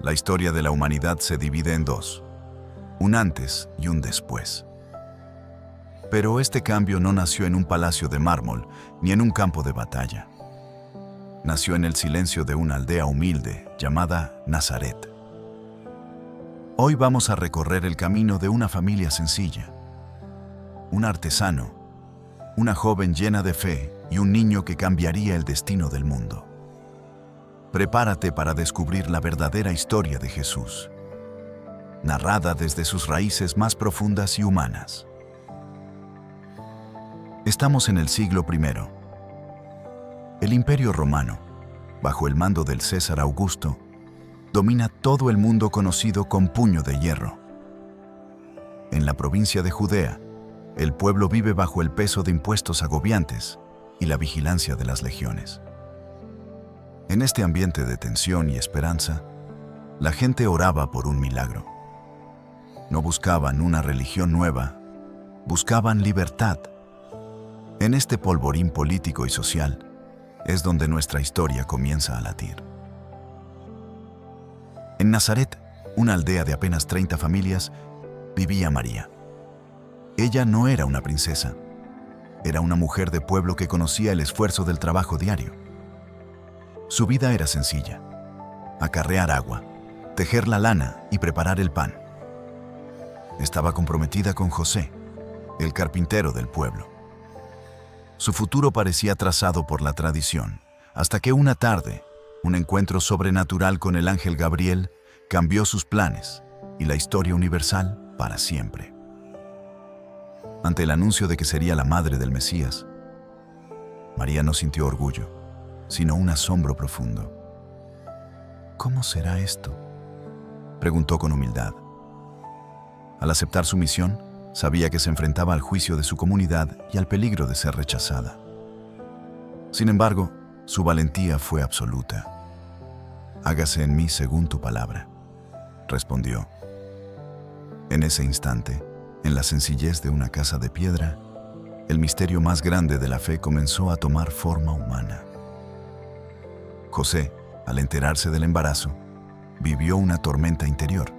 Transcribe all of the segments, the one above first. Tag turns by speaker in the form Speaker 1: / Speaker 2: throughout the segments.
Speaker 1: La historia de la humanidad se divide en dos, un antes y un después. Pero este cambio no nació en un palacio de mármol ni en un campo de batalla. Nació en el silencio de una aldea humilde llamada Nazaret. Hoy vamos a recorrer el camino de una familia sencilla, un artesano, una joven llena de fe y un niño que cambiaría el destino del mundo. Prepárate para descubrir la verdadera historia de Jesús, narrada desde sus raíces más profundas y humanas. Estamos en el siglo I. El Imperio Romano, bajo el mando del César Augusto, domina todo el mundo conocido con puño de hierro. En la provincia de Judea, el pueblo vive bajo el peso de impuestos agobiantes y la vigilancia de las legiones. En este ambiente de tensión y esperanza, la gente oraba por un milagro. No buscaban una religión nueva, buscaban libertad. En este polvorín político y social es donde nuestra historia comienza a latir. En Nazaret, una aldea de apenas 30 familias, vivía María. Ella no era una princesa, era una mujer de pueblo que conocía el esfuerzo del trabajo diario. Su vida era sencilla: acarrear agua, tejer la lana y preparar el pan. Estaba comprometida con José, el carpintero del pueblo. Su futuro parecía trazado por la tradición, hasta que una tarde, un encuentro sobrenatural con el ángel Gabriel cambió sus planes y la historia universal para siempre. Ante el anuncio de que sería la madre del Mesías, María no sintió orgullo, sino un asombro profundo. ¿Cómo será esto?, preguntó con humildad. Al aceptar su misión, sabía que se enfrentaba al juicio de su comunidad y al peligro de ser rechazada. Sin embargo, su valentía fue absoluta. «Hágase en mí según tu palabra», respondió. En ese instante, en la sencillez de una casa de piedra, el misterio más grande de la fe comenzó a tomar forma humana. José, al enterarse del embarazo, vivió una tormenta interior.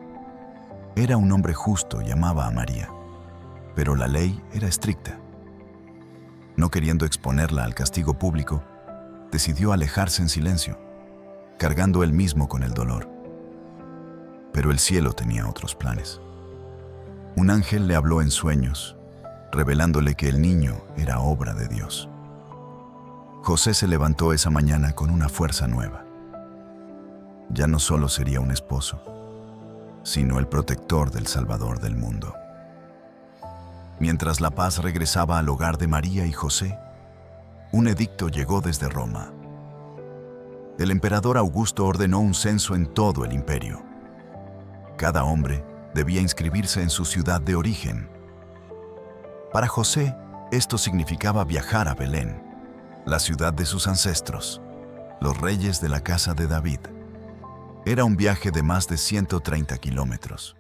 Speaker 1: Era un hombre justo y amaba a María, pero la ley era estricta. No queriendo exponerla al castigo público, decidió alejarse en silencio, cargando él mismo con el dolor. Pero el cielo tenía otros planes. Un ángel le habló en sueños, revelándole que el niño era obra de Dios. José se levantó esa mañana con una fuerza nueva. Ya no solo sería un esposo, sino el protector del Salvador del mundo. Mientras la paz regresaba al hogar de María y José, un edicto llegó desde Roma. El emperador Augusto ordenó un censo en todo el imperio. Cada hombre debía inscribirse en su ciudad de origen. Para José, esto significaba viajar a Belén, la ciudad de sus ancestros, los reyes de la casa de David. Era un viaje de más de 130 kilómetros.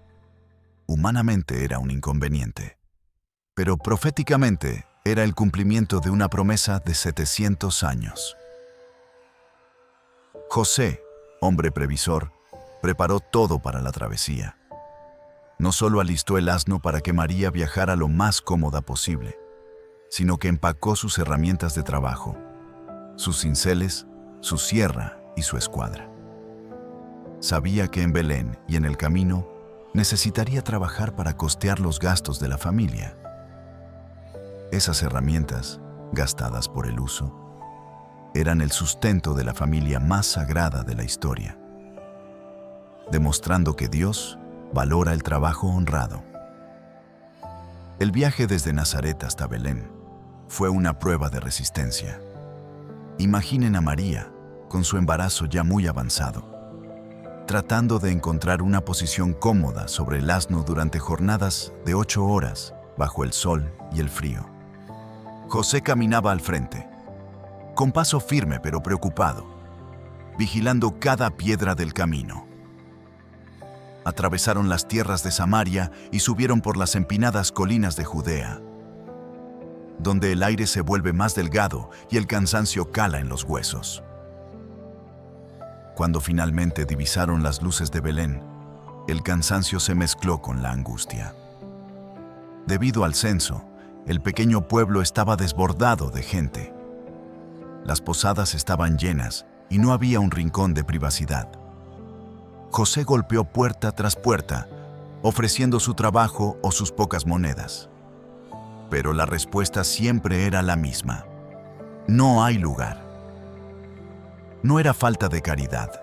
Speaker 1: Humanamente era un inconveniente, pero proféticamente era el cumplimiento de una promesa de 700 años. José, hombre previsor, preparó todo para la travesía. No solo alistó el asno para que María viajara lo más cómoda posible, sino que empacó sus herramientas de trabajo, sus cinceles, su sierra y su escuadra. Sabía que en Belén y en el camino necesitaría trabajar para costear los gastos de la familia. Esas herramientas, gastadas por el uso, eran el sustento de la familia más sagrada de la historia, demostrando que Dios valora el trabajo honrado. El viaje desde Nazaret hasta Belén fue una prueba de resistencia. Imaginen a María, con su embarazo ya muy avanzado, tratando de encontrar una posición cómoda sobre el asno durante jornadas de 8 horas bajo el sol y el frío. José caminaba al frente, con paso firme pero preocupado, vigilando cada piedra del camino. Atravesaron las tierras de Samaria y subieron por las empinadas colinas de Judea, donde el aire se vuelve más delgado y el cansancio cala en los huesos. Cuando finalmente divisaron las luces de Belén, el cansancio se mezcló con la angustia. Debido al censo, el pequeño pueblo estaba desbordado de gente. Las posadas estaban llenas y no había un rincón de privacidad. José golpeó puerta tras puerta, ofreciendo su trabajo o sus pocas monedas. Pero la respuesta siempre era la misma: no hay lugar. No era falta de caridad.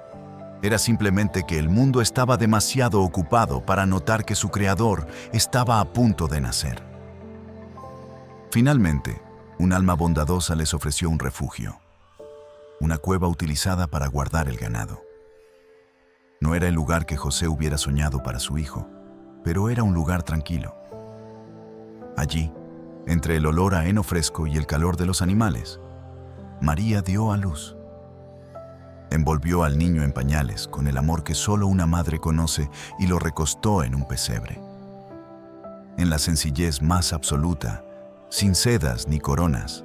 Speaker 1: Era simplemente que el mundo estaba demasiado ocupado para notar que su creador estaba a punto de nacer. Finalmente, un alma bondadosa les ofreció un refugio, una cueva utilizada para guardar el ganado. No era el lugar que José hubiera soñado para su hijo, pero era un lugar tranquilo. Allí, entre el olor a heno fresco y el calor de los animales, María dio a luz. Envolvió al niño en pañales con el amor que solo una madre conoce y lo recostó en un pesebre. En la sencillez más absoluta, sin sedas ni coronas,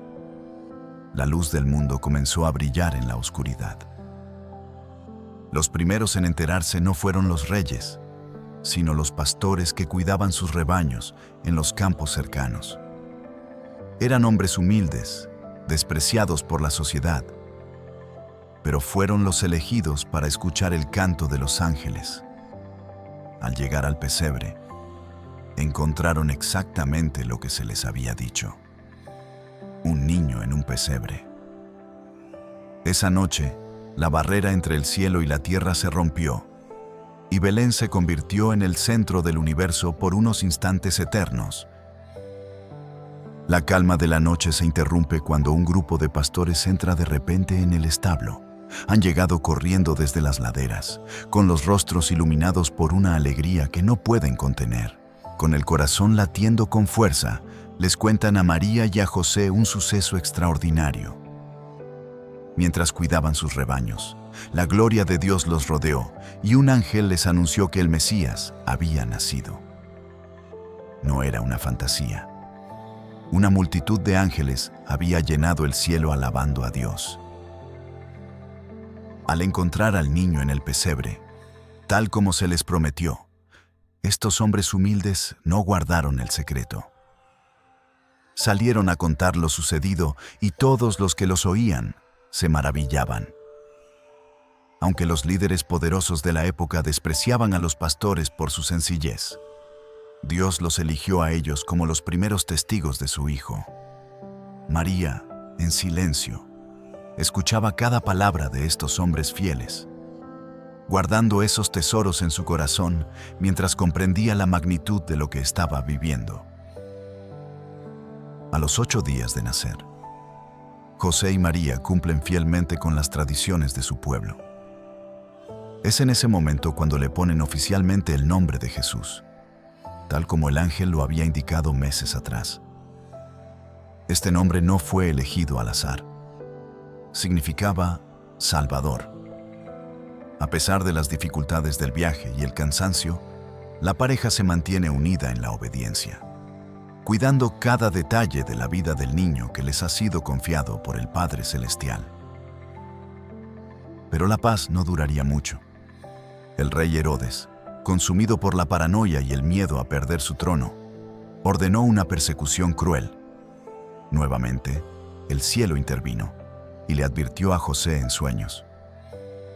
Speaker 1: la luz del mundo comenzó a brillar en la oscuridad. Los primeros en enterarse no fueron los reyes, sino los pastores que cuidaban sus rebaños en los campos cercanos. Eran hombres humildes, despreciados por la sociedad, pero fueron los elegidos para escuchar el canto de los ángeles. Al llegar al pesebre, encontraron exactamente lo que se les había dicho: un niño en un pesebre. Esa noche, la barrera entre el cielo y la tierra se rompió, y Belén se convirtió en el centro del universo por unos instantes eternos. La calma de la noche se interrumpe cuando un grupo de pastores entra de repente en el establo. Han llegado corriendo desde las laderas, con los rostros iluminados por una alegría que no pueden contener. Con el corazón latiendo con fuerza, les cuentan a María y a José un suceso extraordinario. Mientras cuidaban sus rebaños, la gloria de Dios los rodeó y un ángel les anunció que el Mesías había nacido. No era una fantasía. Una multitud de ángeles había llenado el cielo alabando a Dios. Al encontrar al niño en el pesebre, tal como se les prometió, estos hombres humildes no guardaron el secreto. Salieron a contar lo sucedido y todos los que los oían se maravillaban. Aunque los líderes poderosos de la época despreciaban a los pastores por su sencillez, Dios los eligió a ellos como los primeros testigos de su Hijo. María, en silencio, escuchaba cada palabra de estos hombres fieles, guardando esos tesoros en su corazón mientras comprendía la magnitud de lo que estaba viviendo. A los 8 días de nacer, José y María cumplen fielmente con las tradiciones de su pueblo. Es en ese momento cuando le ponen oficialmente el nombre de Jesús, tal como el ángel lo había indicado meses atrás. Este nombre no fue elegido al azar. Significaba Salvador. A pesar de las dificultades del viaje y el cansancio, la pareja se mantiene unida en la obediencia, cuidando cada detalle de la vida del niño que les ha sido confiado por el Padre Celestial. Pero la paz no duraría mucho. El rey Herodes, consumido por la paranoia y el miedo a perder su trono, ordenó una persecución cruel. Nuevamente, el cielo intervino y le advirtió a José en sueños: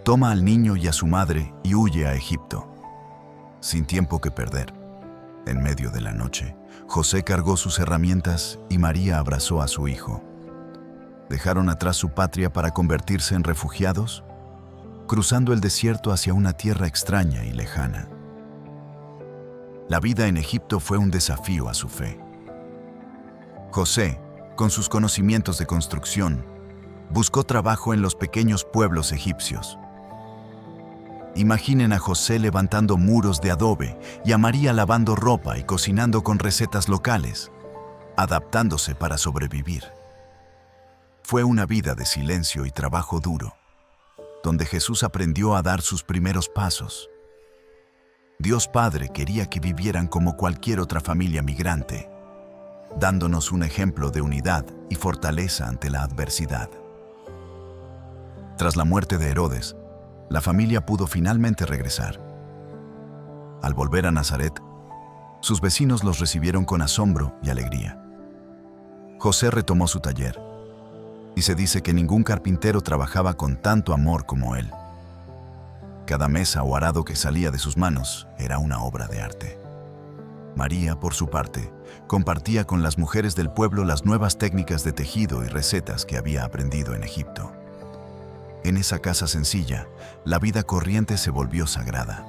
Speaker 1: toma al niño y a su madre y huye a Egipto. Sin tiempo que perder, en medio de la noche, José cargó sus herramientas y María abrazó a su hijo. Dejaron atrás su patria para convertirse en refugiados, cruzando el desierto hacia una tierra extraña y lejana. La vida en Egipto fue un desafío a su fe. José, con sus conocimientos de construcción, buscó trabajo en los pequeños pueblos egipcios. Imaginen a José levantando muros de adobe y a María lavando ropa y cocinando con recetas locales, adaptándose para sobrevivir. Fue una vida de silencio y trabajo duro, donde Jesús aprendió a dar sus primeros pasos. Dios Padre quería que vivieran como cualquier otra familia migrante, dándonos un ejemplo de unidad y fortaleza ante la adversidad. Tras la muerte de Herodes, la familia pudo finalmente regresar. Al volver a Nazaret, sus vecinos los recibieron con asombro y alegría. José retomó su taller, y se dice que ningún carpintero trabajaba con tanto amor como él. Cada mesa o arado que salía de sus manos era una obra de arte. María, por su parte, compartía con las mujeres del pueblo las nuevas técnicas de tejido y recetas que había aprendido en Egipto. En esa casa sencilla, la vida corriente se volvió sagrada.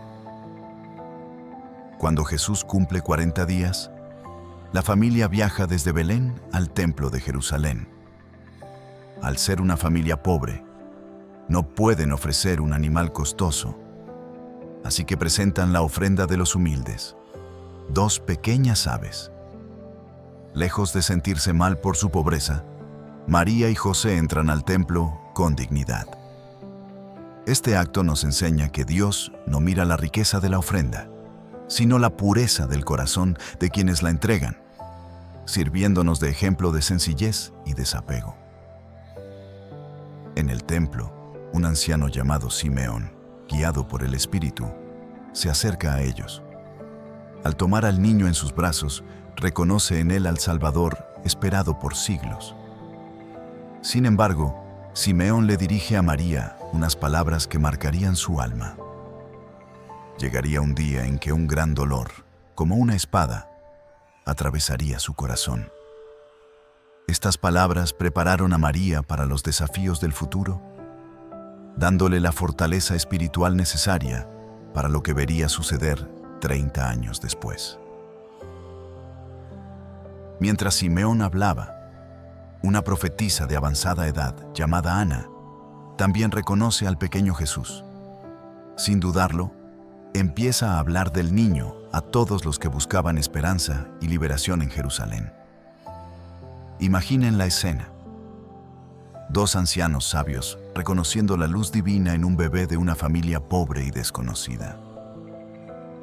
Speaker 1: Cuando Jesús cumple 40 días, la familia viaja desde Belén al Templo de Jerusalén. Al ser una familia pobre, no pueden ofrecer un animal costoso, así que presentan la ofrenda de los humildes, 2 pequeñas aves. Lejos de sentirse mal por su pobreza, María y José entran al templo con dignidad. Este acto nos enseña que Dios no mira la riqueza de la ofrenda, sino la pureza del corazón de quienes la entregan, sirviéndonos de ejemplo de sencillez y desapego. En el templo, un anciano llamado Simeón, guiado por el Espíritu, se acerca a ellos. Al tomar al niño en sus brazos, reconoce en él al Salvador esperado por siglos. Sin embargo, Simeón le dirige a María unas palabras que marcarían su alma. Llegaría un día en que un gran dolor, como una espada, atravesaría su corazón. Estas palabras prepararon a María para los desafíos del futuro, dándole la fortaleza espiritual necesaria para lo que vería suceder 30 años después. Mientras Simeón hablaba, una profetisa de avanzada edad, llamada Ana, también reconoce al pequeño Jesús. Sin dudarlo, empieza a hablar del niño a todos los que buscaban esperanza y liberación en Jerusalén. Imaginen la escena. 2 ancianos sabios reconociendo la luz divina en un bebé de una familia pobre y desconocida.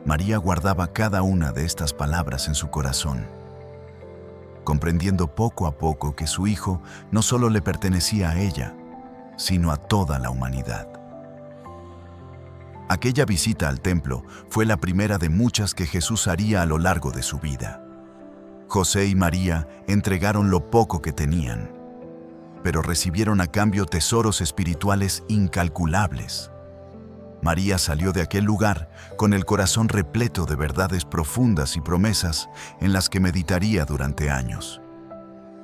Speaker 1: María guardaba cada una de estas palabras en su corazón, comprendiendo poco a poco que su hijo no solo le pertenecía a ella, sino a toda la humanidad. Aquella visita al templo fue la primera de muchas que Jesús haría a lo largo de su vida. José y María entregaron lo poco que tenían, pero recibieron a cambio tesoros espirituales incalculables. María salió de aquel lugar con el corazón repleto de verdades profundas y promesas en las que meditaría durante años.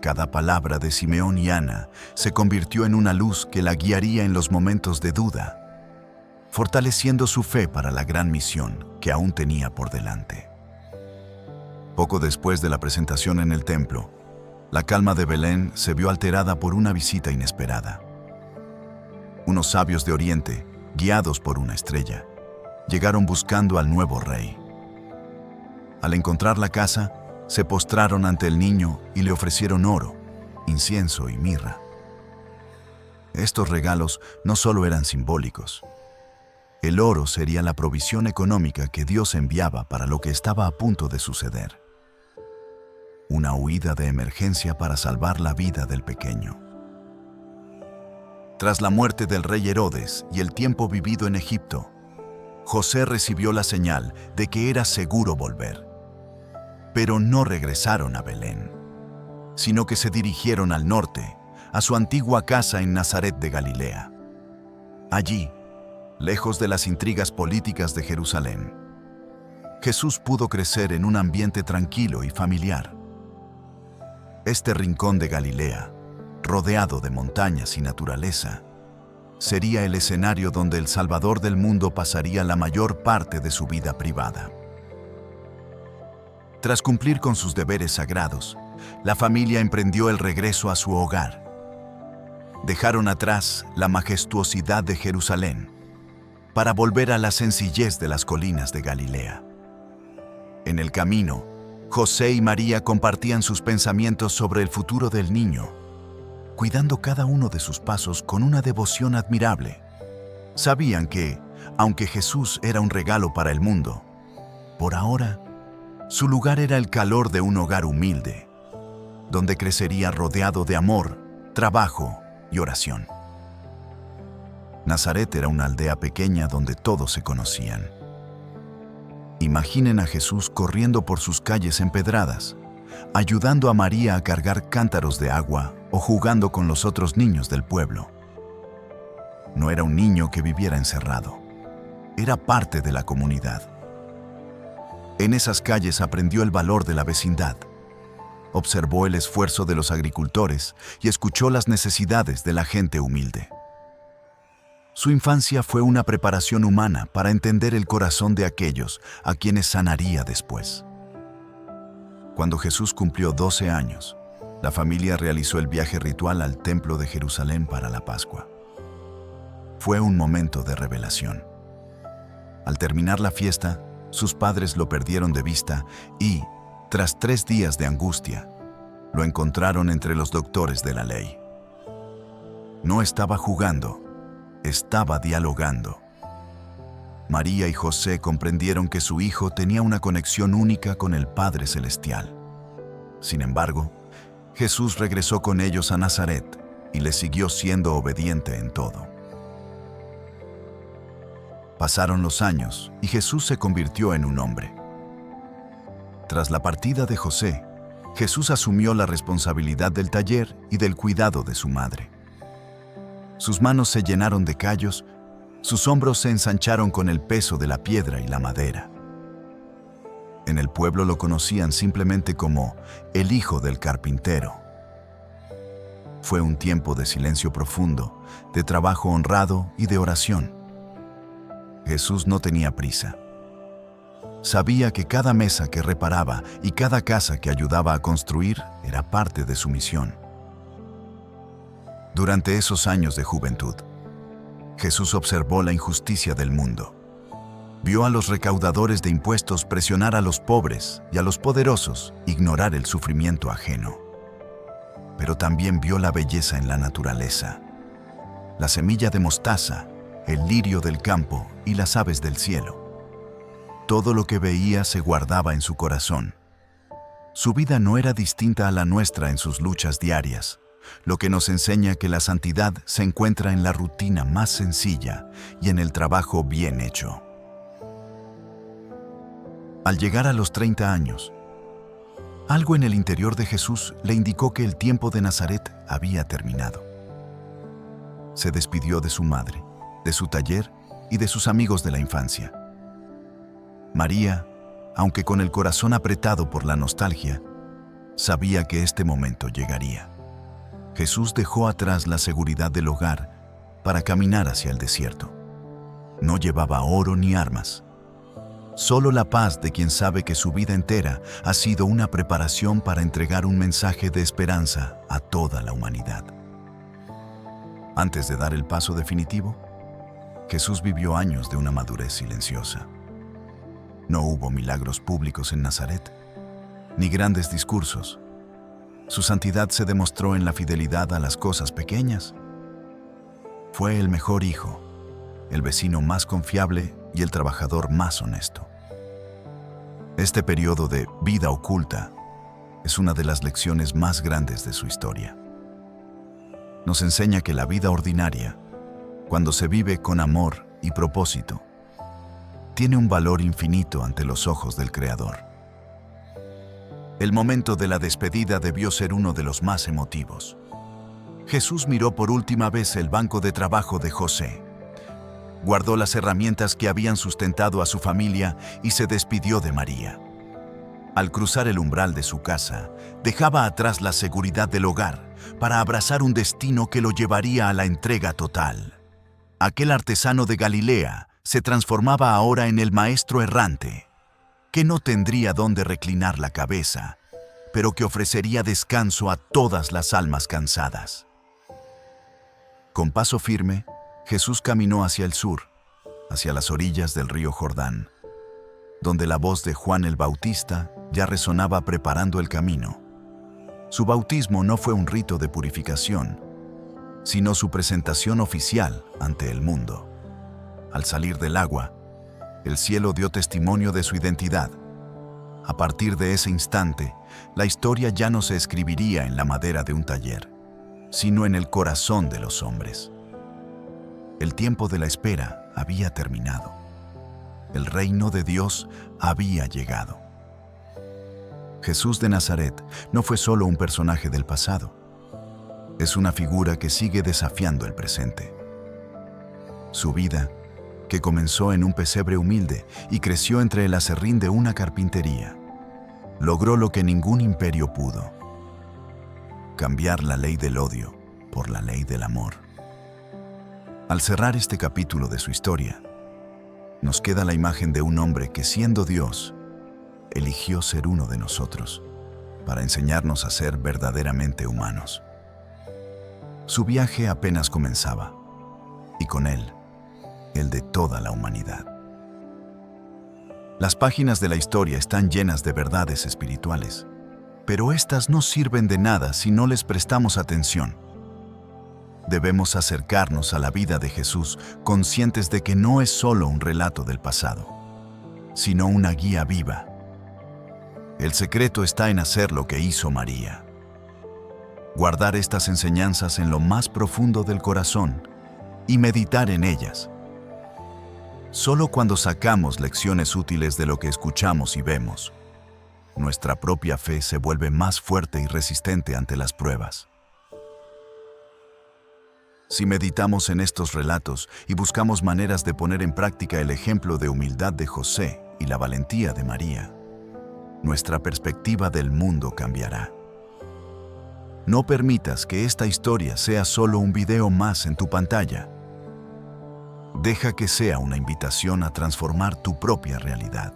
Speaker 1: Cada palabra de Simeón y Ana se convirtió en una luz que la guiaría en los momentos de duda, fortaleciendo su fe para la gran misión que aún tenía por delante. Poco después de la presentación en el templo, la calma de Belén se vio alterada por una visita inesperada. Unos sabios de Oriente, guiados por una estrella, llegaron buscando al nuevo rey. Al encontrar la casa, se postraron ante el niño y le ofrecieron oro, incienso y mirra. Estos regalos no solo eran simbólicos. El oro sería la provisión económica que Dios enviaba para lo que estaba a punto de suceder. Una huida de emergencia para salvar la vida del pequeño. Tras la muerte del rey Herodes y el tiempo vivido en Egipto, José recibió la señal de que era seguro volver. Pero no regresaron a Belén, sino que se dirigieron al norte, a su antigua casa en Nazaret de Galilea. Allí, lejos de las intrigas políticas de Jerusalén, Jesús pudo crecer en un ambiente tranquilo y familiar. Este rincón de Galilea, rodeado de montañas y naturaleza, sería el escenario donde el Salvador del mundo pasaría la mayor parte de su vida privada. Tras cumplir con sus deberes sagrados, la familia emprendió el regreso a su hogar. Dejaron atrás la majestuosidad de Jerusalén para volver a la sencillez de las colinas de Galilea. En el camino, José y María compartían sus pensamientos sobre el futuro del niño, cuidando cada uno de sus pasos con una devoción admirable. Sabían que, aunque Jesús era un regalo para el mundo, por ahora, su lugar era el calor de un hogar humilde, donde crecería rodeado de amor, trabajo y oración. Nazaret era una aldea pequeña donde todos se conocían. Imaginen a Jesús corriendo por sus calles empedradas, ayudando a María a cargar cántaros de agua o jugando con los otros niños del pueblo. No era un niño que viviera encerrado, era parte de la comunidad. En esas calles aprendió el valor de la vecindad, observó el esfuerzo de los agricultores y escuchó las necesidades de la gente humilde. Su infancia fue una preparación humana para entender el corazón de aquellos a quienes sanaría después. Cuando Jesús cumplió 12 años, la familia realizó el viaje ritual al Templo de Jerusalén para la Pascua. Fue un momento de revelación. Al terminar la fiesta, sus padres lo perdieron de vista y, tras 3 días de angustia, lo encontraron entre los doctores de la ley. No estaba jugando, estaba dialogando. María y José comprendieron que su hijo tenía una conexión única con el Padre Celestial. Sin embargo, Jesús regresó con ellos a Nazaret y les siguió siendo obediente en todo. Pasaron los años y Jesús se convirtió en un hombre. Tras la partida de José, Jesús asumió la responsabilidad del taller y del cuidado de su madre. Sus manos se llenaron de callos, sus hombros se ensancharon con el peso de la piedra y la madera. En el pueblo lo conocían simplemente como el hijo del carpintero. Fue un tiempo de silencio profundo, de trabajo honrado y de oración. Jesús no tenía prisa. Sabía que cada mesa que reparaba y cada casa que ayudaba a construir era parte de su misión. Durante esos años de juventud, Jesús observó la injusticia del mundo. Vio a los recaudadores de impuestos presionar a los pobres y a los poderosos ignorar el sufrimiento ajeno. Pero también vio la belleza en la naturaleza, la semilla de mostaza, el lirio del campo y las aves del cielo. Todo lo que veía se guardaba en su corazón. Su vida no era distinta a la nuestra en sus luchas diarias, lo que nos enseña que la santidad se encuentra en la rutina más sencilla y en el trabajo bien hecho. Al llegar a los 30 años, algo en el interior de Jesús le indicó que el tiempo de Nazaret había terminado. Se despidió de su madre, de su taller y de sus amigos de la infancia. María, aunque con el corazón apretado por la nostalgia, sabía que este momento llegaría. Jesús dejó atrás la seguridad del hogar para caminar hacia el desierto. No llevaba oro ni armas. Solo la paz de quien sabe que su vida entera ha sido una preparación para entregar un mensaje de esperanza a toda la humanidad. Antes de dar el paso definitivo, Jesús vivió años de una madurez silenciosa. No hubo milagros públicos en Nazaret, ni grandes discursos. Su santidad se demostró en la fidelidad a las cosas pequeñas. Fue el mejor hijo, el vecino más confiable y el trabajador más honesto. Este periodo de vida oculta es una de las lecciones más grandes de su historia. Nos enseña que la vida ordinaria, cuando se vive con amor y propósito, tiene un valor infinito ante los ojos del Creador. El momento de la despedida debió ser uno de los más emotivos. Jesús miró por última vez el banco de trabajo de José. Guardó las herramientas que habían sustentado a su familia y se despidió de María. Al cruzar el umbral de su casa, dejaba atrás la seguridad del hogar para abrazar un destino que lo llevaría a la entrega total. Aquel artesano de Galilea se transformaba ahora en el maestro errante, que no tendría dónde reclinar la cabeza, pero que ofrecería descanso a todas las almas cansadas. Con paso firme, Jesús caminó hacia el sur, hacia las orillas del río Jordán, donde la voz de Juan el Bautista ya resonaba preparando el camino. Su bautismo no fue un rito de purificación, sino su presentación oficial ante el mundo. Al salir del agua, el cielo dio testimonio de su identidad. A partir de ese instante, la historia ya no se escribiría en la madera de un taller, sino en el corazón de los hombres. El tiempo de la espera había terminado. El reino de Dios había llegado. Jesús de Nazaret no fue solo un personaje del pasado. Es una figura que sigue desafiando el presente. Su vida, que comenzó en un pesebre humilde y creció entre el aserrín de una carpintería, logró lo que ningún imperio pudo: cambiar la ley del odio por la ley del amor. Al cerrar este capítulo de su historia, nos queda la imagen de un hombre que, siendo Dios, eligió ser uno de nosotros para enseñarnos a ser verdaderamente humanos. Su viaje apenas comenzaba, y con él, el de toda la humanidad. Las páginas de la historia están llenas de verdades espirituales, pero estas no sirven de nada si no les prestamos atención. Debemos acercarnos a la vida de Jesús conscientes de que no es solo un relato del pasado, sino una guía viva. El secreto está en hacer lo que hizo María: guardar estas enseñanzas en lo más profundo del corazón y meditar en ellas. Solo cuando sacamos lecciones útiles de lo que escuchamos y vemos, nuestra propia fe se vuelve más fuerte y resistente ante las pruebas. Si meditamos en estos relatos y buscamos maneras de poner en práctica el ejemplo de humildad de José y la valentía de María, nuestra perspectiva del mundo cambiará. No permitas que esta historia sea solo un video más en tu pantalla. Deja que sea una invitación a transformar tu propia realidad.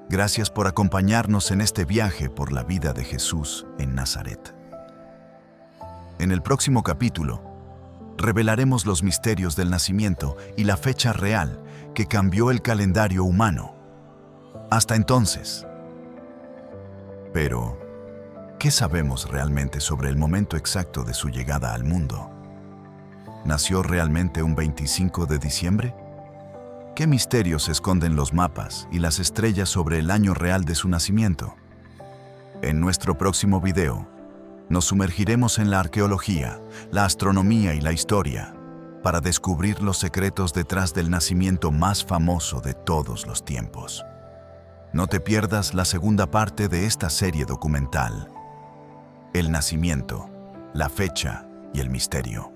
Speaker 1: Gracias por acompañarnos en este viaje por la vida de Jesús en Nazaret. En el próximo capítulo, revelaremos los misterios del nacimiento y la fecha real que cambió el calendario humano. Hasta entonces. Pero, ¿qué sabemos realmente sobre el momento exacto de su llegada al mundo? ¿Nació realmente un 25 de diciembre? ¿Qué misterios esconden los mapas y las estrellas sobre el año real de su nacimiento? En nuestro próximo video, nos sumergiremos en la arqueología, la astronomía y la historia para descubrir los secretos detrás del nacimiento más famoso de todos los tiempos. No te pierdas la segunda parte de esta serie documental: El nacimiento, la fecha y el misterio.